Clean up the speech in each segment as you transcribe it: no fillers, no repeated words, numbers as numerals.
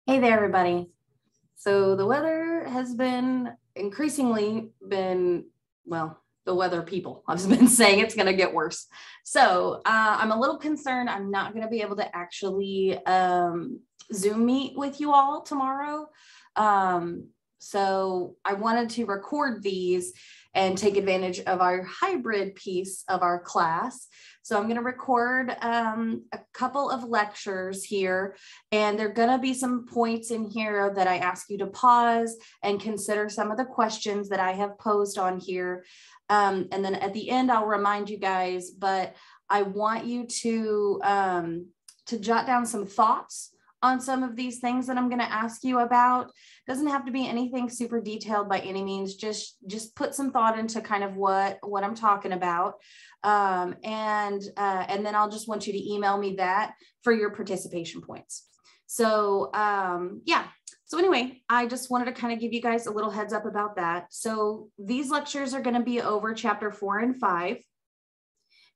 Hey there, everybody. So the weather has been increasingly well, the weather people have been saying it's going to get worse. So I'm a little concerned I'm not going to be able to actually Zoom meet with you all tomorrow. So I wanted to record these and take advantage of our hybrid piece of our class. So I'm going to record a couple of lectures here, and there are going to be some points in here that I ask you to pause and consider some of the questions that I have posed on here. And then at the end, I'll remind you guys, but I want you to jot down some thoughts on some of these things that I'm going to ask you about. Doesn't have to be anything super detailed by any means. Just put some thought into kind of what I'm talking about. And then I'll just want you to email me that for your participation points. So yeah. So anyway, I just wanted to kind of give you guys a little heads up about that. So these lectures are going to be over chapter 4 and 5.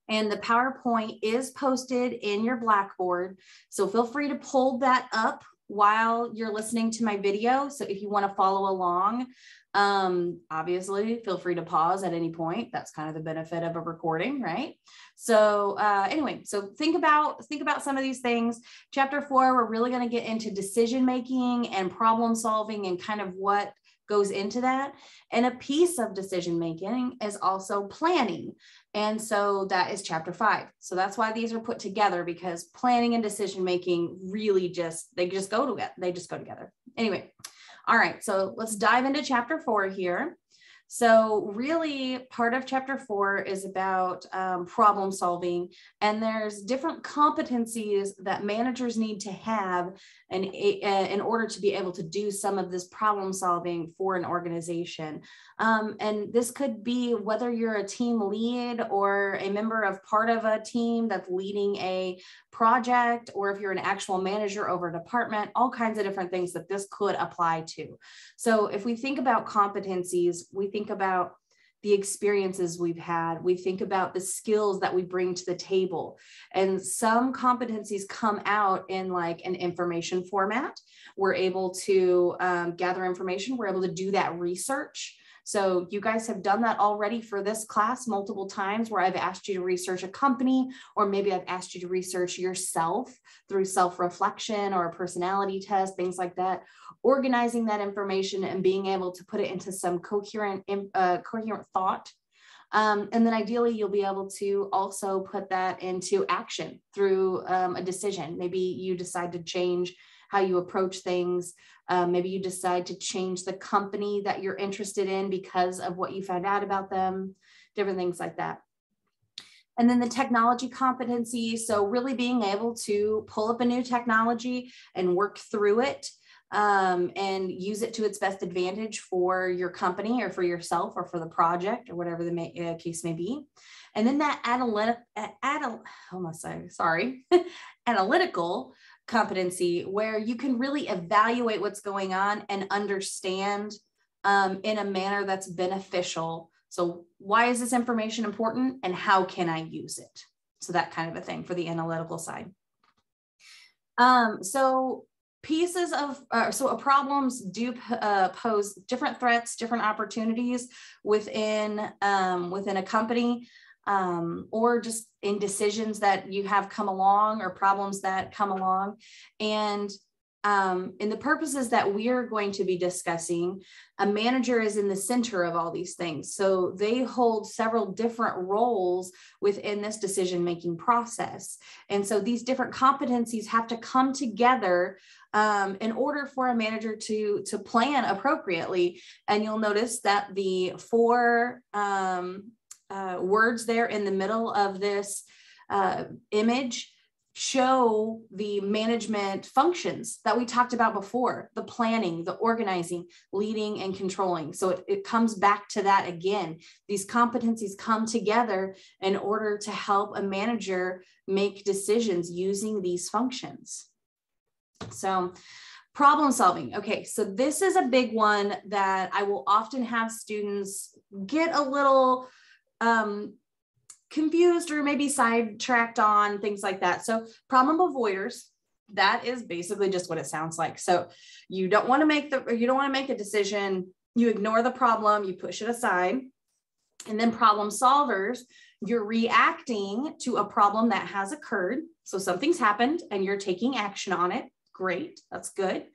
And the PowerPoint is posted in your Blackboard. So feel free to pull that up while you're listening to my video. So if you want to follow along, obviously feel free to pause at any point. That's kind of the benefit of a recording, right? So anyway, so think about some of these things. Chapter 4, we're really going to get into decision-making and problem solving and kind of what goes into that. And a piece of decision-making is also planning. And so that is chapter 5. So that's why these are put together, because planning and decision-making really they just go together. Anyway, all right, so let's dive into chapter 4 here. So really part of chapter 4 is about problem solving, and there's different competencies that managers need to have in order to be able to do some of this problem solving for an organization. And this could be whether you're a team lead or a member of part of a team that's leading a project, or if you're an actual manager over a department, all kinds of different things that this could apply to. So if we think about competencies, we think about the experiences we've had, we think about the skills that we bring to the table. And some competencies come out in like an information format. We're able to gather information, we're able to do that research. So you guys have done that already for this class multiple times, where I've asked you to research a company, or maybe I've asked you to research yourself through self-reflection or a personality test, things like that. Organizing that information and being able to put it into some coherent thought. And then ideally, you'll be able to also put that into action through a decision. Maybe you decide to change how you approach things. Maybe you decide to change the company that you're interested in because of what you found out about them, different things like that. And then the technology competency. So really being able to pull up a new technology and work through it and use it to its best advantage for your company or for yourself or for the project or whatever the case may be. And then that analytical competency, where you can really evaluate what's going on and understand in a manner that's beneficial. So why is this information important and how can I use it? So that kind of a thing for the analytical side. So pieces of, problems do pose different threats, different opportunities within a company, or just in decisions that you have come along or problems that come along. And in the purposes that we are going to be discussing, a manager is in the center of all these things. So they hold several different roles within this decision-making process. And so these different competencies have to come together in order for a manager to plan appropriately. And you'll notice that the 4 words there in the middle of this image show the management functions that we talked about before: the planning, the organizing, leading, and controlling. So it comes back to that again. These competencies come together in order to help a manager make decisions using these functions. So problem solving. Okay, so this is a big one that I will often have students get a little confused or maybe sidetracked on, things like that. So problem avoiders that is basically just what it sounds like. So you don't want to make a decision. You ignore the problem, you push it aside. And then problem solvers, you're reacting to a problem that has occurred. So something's happened and you're taking action on it. Great, that's good.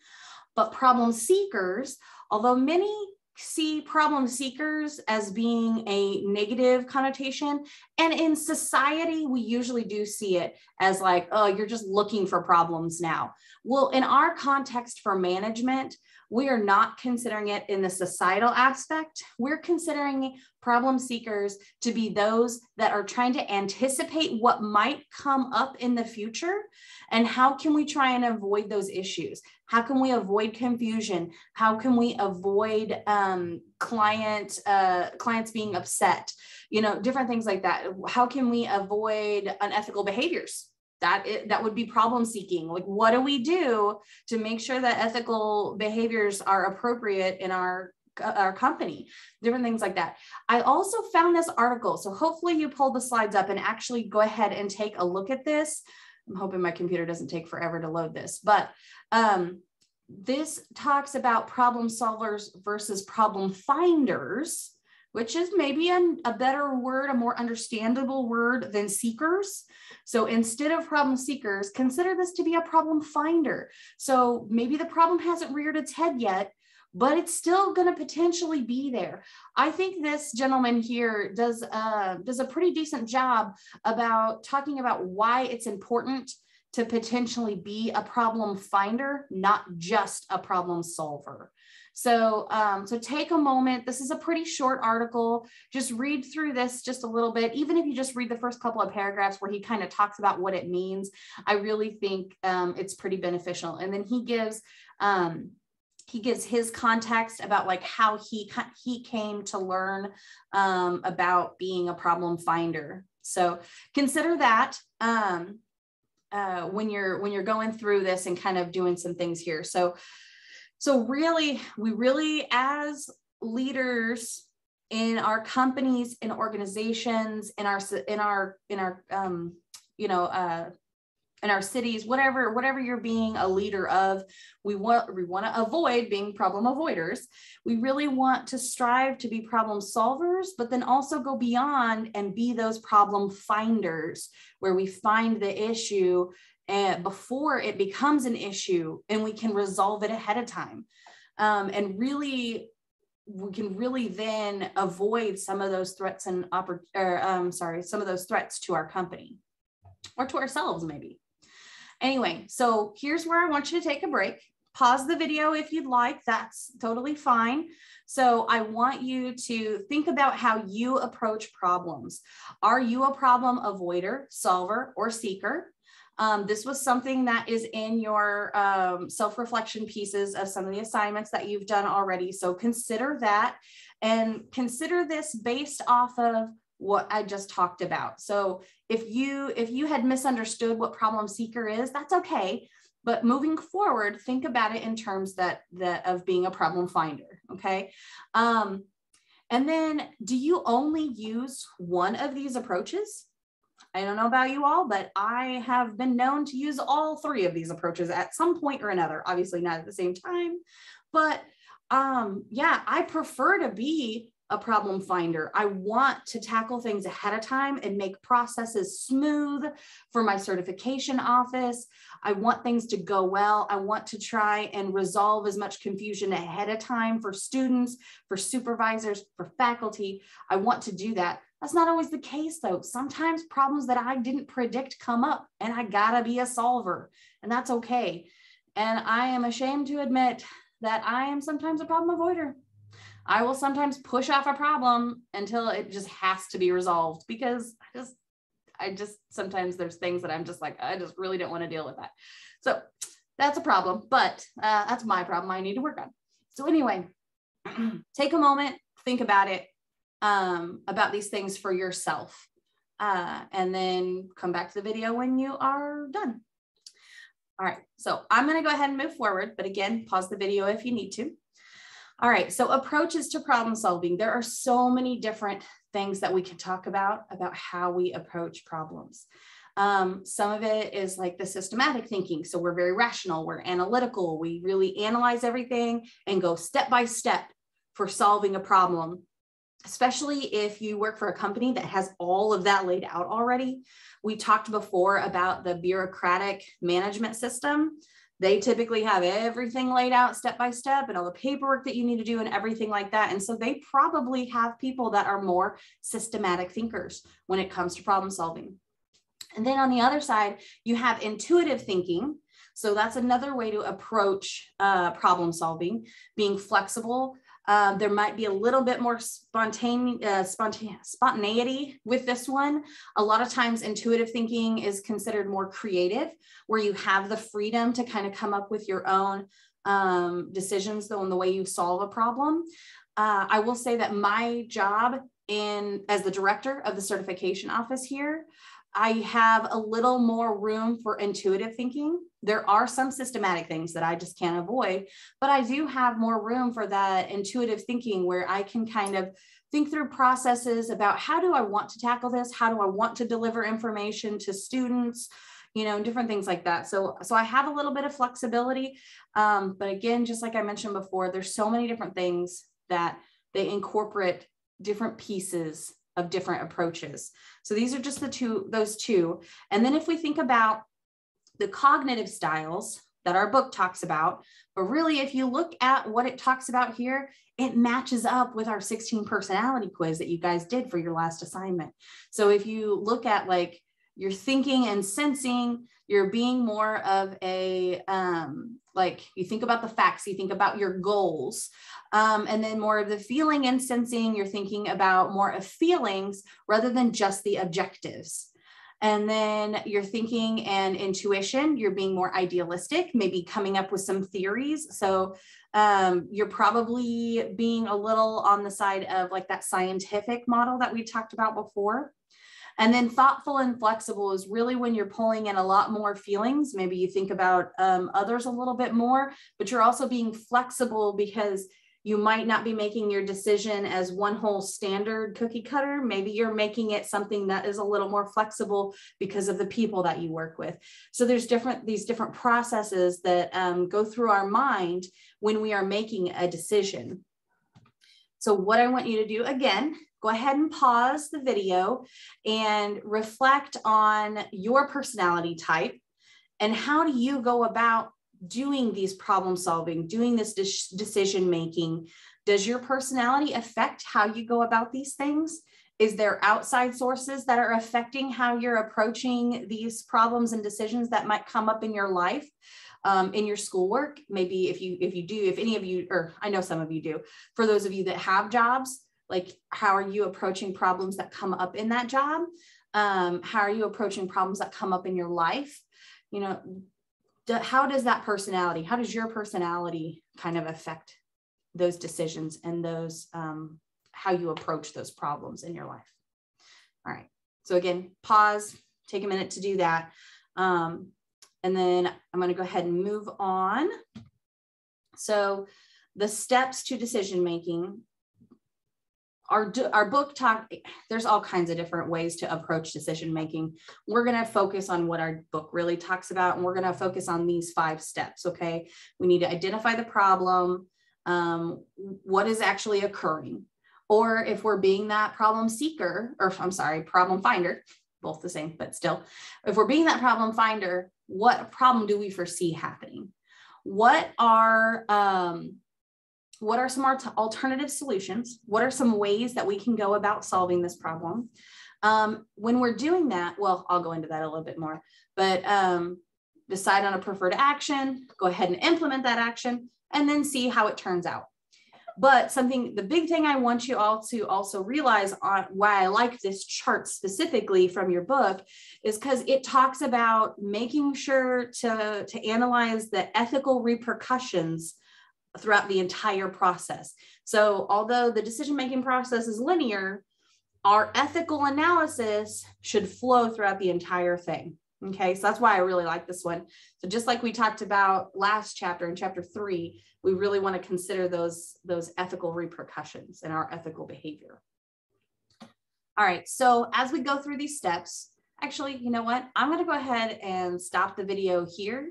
But problem seekers, although many see problem seekers as being a negative connotation, and in society, we usually do see it as like, oh, you're just looking for problems now. Well, in our context for management, we are not considering it in the societal aspect. We're considering problem seekers to be those that are trying to anticipate what might come up in the future and how can we try and avoid those issues? How can we avoid confusion? How can we avoid clients being upset? You know, different things like that. How can we avoid unethical behaviors? That would be problem seeking. Like, what do we do to make sure that ethical behaviors are appropriate in our company? Different things like that. I also found this article. So hopefully you pull the slides up and actually go ahead and take a look at this. I'm hoping my computer doesn't take forever to load this, but this talks about problem solvers versus problem finders, which is maybe a better word, a more understandable word than seekers. So instead of problem seekers, consider this to be a problem finder. So maybe the problem hasn't reared its head yet, but it's still going to potentially be there. I think this gentleman here does a pretty decent job about talking about why it's important to potentially be a problem finder, not just a problem solver. So, so take a moment. This is a pretty short article. Just read through this just a little bit. Even if you just read the first couple of paragraphs where he kind of talks about what it means, I really think it's pretty beneficial. And then he gives his context about like how he came to learn about being a problem finder. So consider that when you're going through this and kind of doing some things here. So really, we really, as leaders in our companies, in organizations, in our cities, whatever you're being a leader of, we want to avoid being problem avoiders. We really want to strive to be problem solvers, but then also go beyond and be those problem finders, where we find the issue before it becomes an issue, and we can resolve it ahead of time. And really, we can really then avoid some of those threats and some of those threats to our company or to ourselves maybe. Anyway, so here's where I want you to take a break. Pause the video if you'd like, that's totally fine. So I want you to think about how you approach problems. Are you a problem avoider, solver, or seeker? This was something that is in your self-reflection pieces of some of the assignments that you've done already. So consider that, and consider this based off of what I just talked about. So if you had misunderstood what problem seeker is, that's okay. But moving forward, think about it in terms of being a problem finder. Okay. And then, do you only use one of these approaches? I don't know about you all, but I have been known to use all three of these approaches at some point or another, obviously not at the same time, but yeah, I prefer to be a problem finder. I want to tackle things ahead of time and make processes smooth for my certification office. I want things to go well. I want to try and resolve as much confusion ahead of time for students, for supervisors, for faculty. I want to do that. That's not always the case though. Sometimes problems that I didn't predict come up and I gotta be a solver, and that's okay. And I am ashamed to admit that I am sometimes a problem avoider. I will sometimes push off a problem until it just has to be resolved, because I just sometimes there's things that I'm just like, I just really don't want to deal with that. So that's a problem, but that's my problem I need to work on. So anyway, take a moment, think about it, about these things for yourself, and then come back to the video when you are done. All right, so I'm going to go ahead and move forward, but again, pause the video if you need to. All right, so approaches to problem solving. There are so many different things that we can talk about how we approach problems. Some of it is like the systematic thinking. So we're very rational, we're analytical, we really analyze everything and go step by step for solving a problem. Especially if you work for a company that has all of that laid out already. We talked before about the bureaucratic management system. They typically have everything laid out step by step and all the paperwork that you need to do and everything like that. And so they probably have people that are more systematic thinkers when it comes to problem solving. And then on the other side, you have intuitive thinking. So that's another way to approach problem solving, being flexible. There might be a little bit more spontaneity with this one. A lot of times intuitive thinking is considered more creative, where you have the freedom to kind of come up with your own decisions on the way you solve a problem. I will say that my job as the director of the certification office here, I have a little more room for intuitive thinking. There are some systematic things that I just can't avoid, but I do have more room for that intuitive thinking where I can kind of think through processes about how do I want to tackle this? How do I want to deliver information to students? Different things like that. So I have a little bit of flexibility. But again, just like I mentioned before, there's so many different things that they incorporate different pieces of different approaches. So these are just those two. And then if we think about the cognitive styles that our book talks about, but really if you look at what it talks about here, it matches up with our 16 personality quiz that you guys did for your last assignment. So if you look at like your thinking and sensing, you're being more of a, like you think about the facts, you think about your goals, and then more of the feeling and sensing, you're thinking about more of feelings rather than just the objectives. And then your thinking and intuition, you're being more idealistic, maybe coming up with some theories. So you're probably being a little on the side of like that scientific model that we talked about before. And then thoughtful and flexible is really when you're pulling in a lot more feelings. Maybe you think about others a little bit more, but you're also being flexible because you might not be making your decision as one whole standard cookie cutter. Maybe you're making it something that is a little more flexible because of the people that you work with. So there's these different processes that go through our mind when we are making a decision. So what I want you to do, again, go ahead and pause the video and reflect on your personality type and how do you go about doing these problem solving, doing this decision making. Does your personality affect how you go about these things? Is there outside sources that are affecting how you're approaching these problems and decisions that might come up in your life? In your schoolwork, maybe if any of you, or I know some of you do, for those of you that have jobs, like how are you approaching problems that come up in that job? How are you approaching problems that come up in your life? How does your personality kind of affect those decisions and those, how you approach those problems in your life? All right, so again, pause, take a minute to do that. And then I'm going to go ahead and move on. So the steps to decision making, our book there's all kinds of different ways to approach decision making. We're going to focus on what our book really talks about, and we're going to focus on these 5 steps. Okay, we need to identify the problem, what is actually occurring, or if we're being that problem seeker, or I'm sorry, problem finder, both the same, but still, if we're being that problem finder, what problem do we foresee happening? What are some alternative solutions? What are some ways that we can go about solving this problem? When we're doing that, well, I'll go into that a little bit more, but decide on a preferred action, go ahead and implement that action, and then see how it turns out. But the big thing I want you all to also realize on why I like this chart specifically from your book is because it talks about making sure to analyze the ethical repercussions throughout the entire process. So although the decision-making process is linear, our ethical analysis should flow throughout the entire thing. Okay, so that's why I really like this one. So just like we talked about last chapter in chapter 3, we really want to consider those ethical repercussions in our ethical behavior. All right, so as we go through these steps, Actually, you know what? I'm going to go ahead and stop the video here.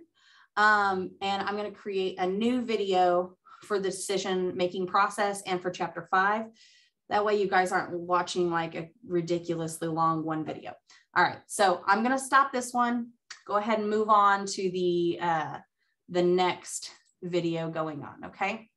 And I'm going to create a new video for the decision-making process and for chapter 5. That way you guys aren't watching like a ridiculously long one video. All right, so I'm going to stop this one. Go ahead and move on to the next video going on, okay?